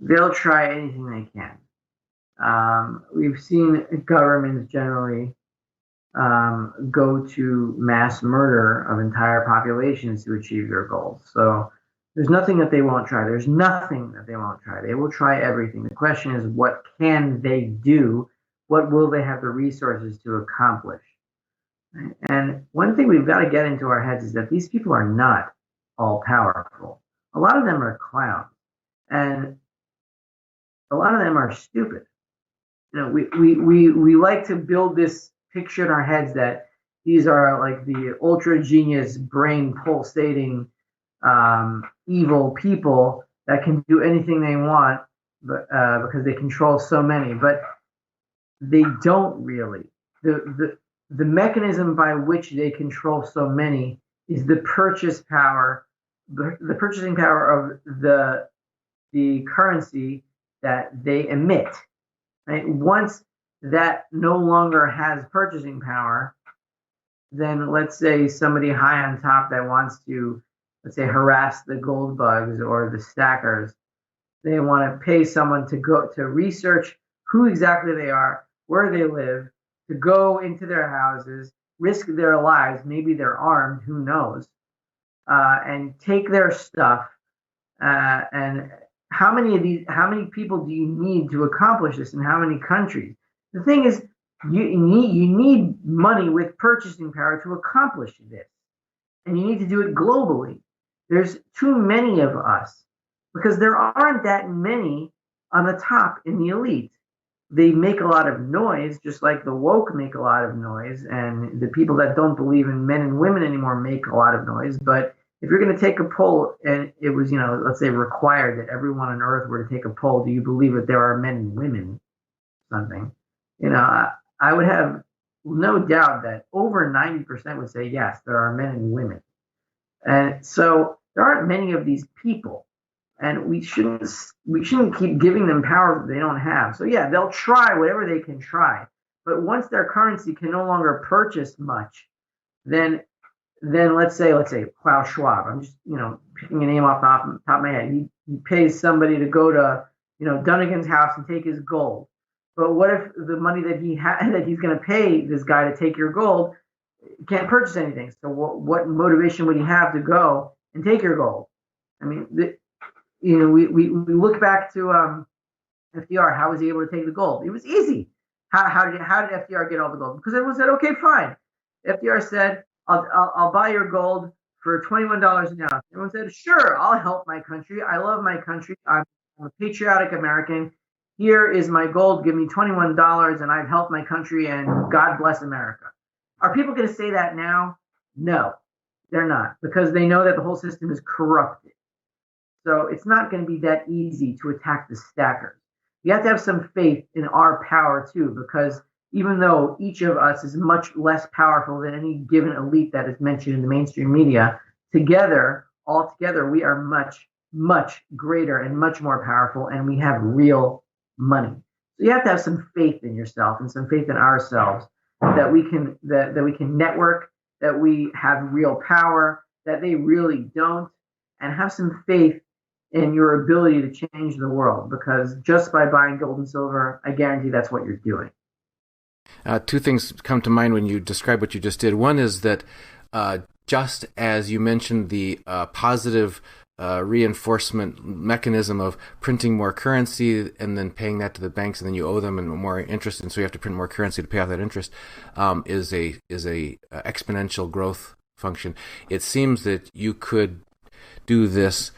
they'll try anything they can. We've seen governments generally go to mass murder of entire populations to achieve their goals. So there's nothing that they won't try. There's nothing that they won't try. They will try everything. The question is, what can they do? What will they have the resources to accomplish? And one thing we've got to get into our heads is that these people are not all powerful. A lot of them are clowns, and a lot of them are stupid. We like to build this picture in our heads that these are like the ultra genius brain pulsating evil people that can do anything they want, but because they control so many. But they don't really. The mechanism by which they control so many is the purchase power, the purchasing power of the currency that they emit. Right? Once that no longer has purchasing power, then let's say somebody high on top that wants to, let's say, harass the gold bugs or the stackers, they want to pay someone to go to research who exactly they are, where they live, to go into their houses, risk their lives, maybe they're armed, who knows, and take their stuff. And how many people do you need to accomplish this, in how many countries? The thing is, you need money with purchasing power to accomplish this, and you need to do it globally. There's too many of us because there aren't that many on the top in the elite. They make a lot of noise, just like the woke make a lot of noise, and the people that don't believe in men and women anymore make a lot of noise. But if you're going to take a poll, and it was, let's say required that everyone on Earth were to take a poll, do you believe that there are men and women? Something, I would have no doubt that over 90% would say yes, there are men and women. And so there aren't many of these people, and we shouldn't keep giving them power that they don't have. So yeah, they'll try whatever they can try, but once their currency can no longer purchase much, then let's say Klaus Schwab. I'm just picking a name off the top of my head. He pays somebody to go to Dunnigan's house and take his gold. But what if the money that he's going to pay this guy to take your gold can't purchase anything? So what motivation would he have to go and take your gold? I mean, we look back to FDR. How was he able to take the gold? It was easy. How did FDR get all the gold? Because everyone said, okay, fine. FDR said, I'll buy your gold for $21 an ounce. Everyone said, sure, I'll help my country. I love my country. I'm a patriotic American. Here is my gold. Give me $21 and I've helped my country and God bless America. Are people going to say that now? No, they're not, because they know that the whole system is corrupted. So it's not going to be that easy to attack the stackers. You have to have some faith in our power too, because even though each of us is much less powerful than any given elite that is mentioned in the mainstream media, all together, we are much, much greater and much more powerful, and we have real money. So you have to have some faith in yourself and some faith in ourselves that we can network, that we have real power, that they really don't, and have some faith in your ability to change the world, because just by buying gold and silver, I guarantee that's what you're doing. Two things come to mind when you describe what you just did. One is that just as you mentioned the positive reinforcement mechanism of printing more currency and then paying that to the banks, and then you owe them and more interest, and so you have to print more currency to pay off that interest, is a exponential growth function. It seems that you could do this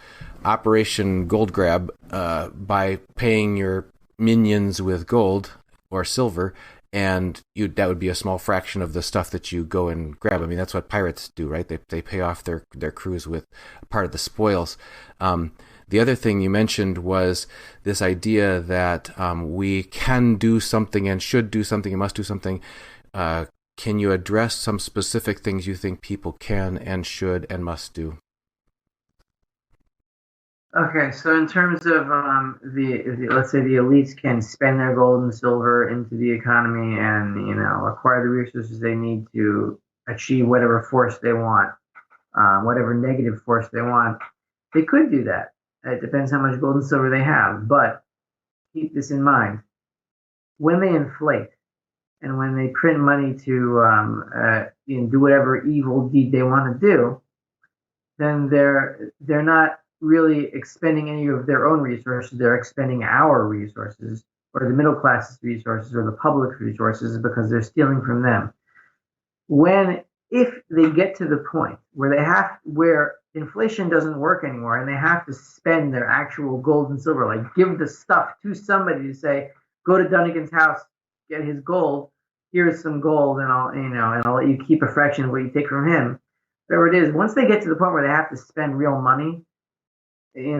Operation Gold Grab by paying your minions with gold or silver, and that would be a small fraction of the stuff that you go and grab. I mean, that's what pirates do, right? They pay off their crews with part of the spoils. The other thing you mentioned was this idea that we can do something and should do something and must do something. Can you address some specific things you think people can and should and must do? Okay, so in terms of let's say the elites can spend their gold and silver into the economy and acquire the resources they need to achieve whatever force they want, whatever negative force they want, they could do that. It depends how much gold and silver they have. But keep this in mind: when they inflate and when they print money to do whatever evil deed they want to do, then they're not really expending any of their own resources. They're expending our resources, or the middle class's resources, or the public's resources, because they're stealing from them. When if they get to the point where inflation doesn't work anymore and they have to spend their actual gold and silver, like give the stuff to somebody to say, go to Dunnigan's house, get his gold, here's some gold, and I'll let you keep a fraction of what you take from him, whatever it is. Once they get to the point where they have to spend real money, they're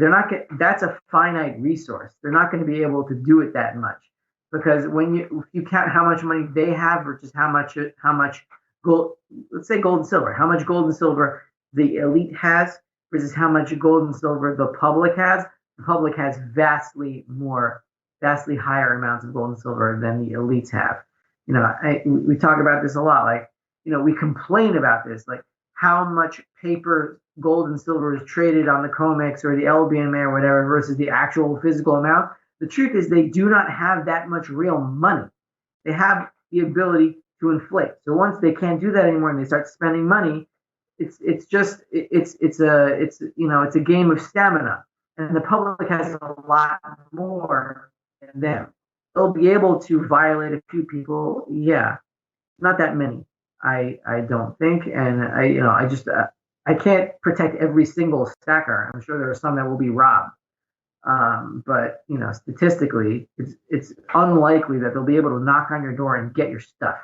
not get, that's a finite resource. They're not going to be able to do it that much, because if you count how much money they have versus how much gold, let's say gold and silver, how much gold and silver the elite has versus how much gold and silver the public has. The public has vastly higher amounts of gold and silver than the elites have. We talk about this a lot. Like, we complain about this, like how much paper, gold and silver is traded on the COMEX or the LBMA or whatever versus the actual physical amount. The truth is they do not have that much real money. They have the ability to inflate. So once they can't do that anymore and they start spending money, it's a game of stamina, and the public has a lot more than them. They'll be able to violate a few people, yeah, not that many. I don't think, and I can't protect every single stacker. I'm sure there are some that will be robbed. But statistically, it's unlikely that they'll be able to knock on your door and get your stuff.